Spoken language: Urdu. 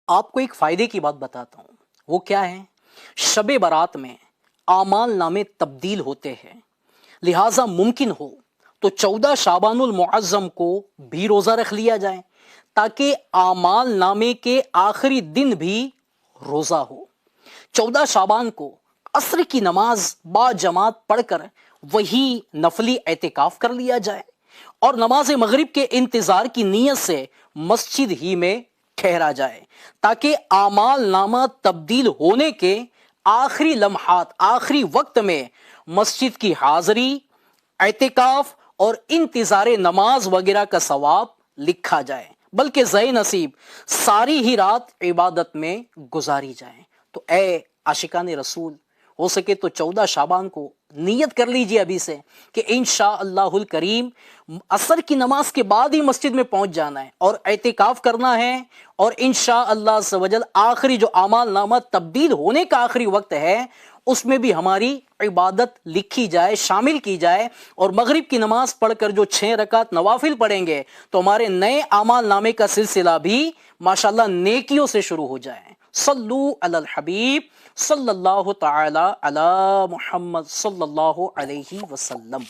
آپ کو ایک فائدے کی بات بتاتا ہوں، وہ کیا ہے؟ شب برات میں اعمال نامے تبدیل ہوتے ہیں، لہٰذا ممکن ہو تو 14 شعبان المعظم کو بھی روزہ رکھ لیا جائے تاکہ اعمال نامے کے آخری دن بھی روزہ ہو۔ 14 شعبان کو عصر کی نماز با جماعت پڑھ کر وہی نفلی اعتکاف کر لیا جائے اور نماز مغرب کے انتظار کی نیت سے مسجد ہی میں ٹھہرا جائے تاکہ اعمال نامہ تبدیل ہونے کے آخری لمحات، آخری وقت میں مسجد کی حاضری، اعتکاف اور انتظار نماز وغیرہ کا ثواب لکھا جائے، بلکہ زے نصیب ساری ہی رات عبادت میں گزاری جائے۔ تو اے عاشقان رسول، ہو سکے تو 14 شعبان کو نیت کر لیجئے ابھی سے کہ انشاءاللہ الکریم عصر کی نماز کے بعد ہی مسجد میں پہنچ جانا ہے اور اعتکاف کرنا ہے، اور انشاءاللہ عز و جل آخری جو اعمال نامہ تبدیل ہونے کا آخری وقت ہے اس میں بھی ہماری عبادت لکھی جائے، شامل کی جائے، اور مغرب کی نماز پڑھ کر جو 6 رکعت نوافل پڑھیں گے تو ہمارے نئے اعمال نامے کا سلسلہ بھی ماشاءاللہ نیکیوں سے شروع ہو جائے۔ صلو علی الحبیب صلی اللہ تعالی علی محمد صلی اللہ علیہ وسلم۔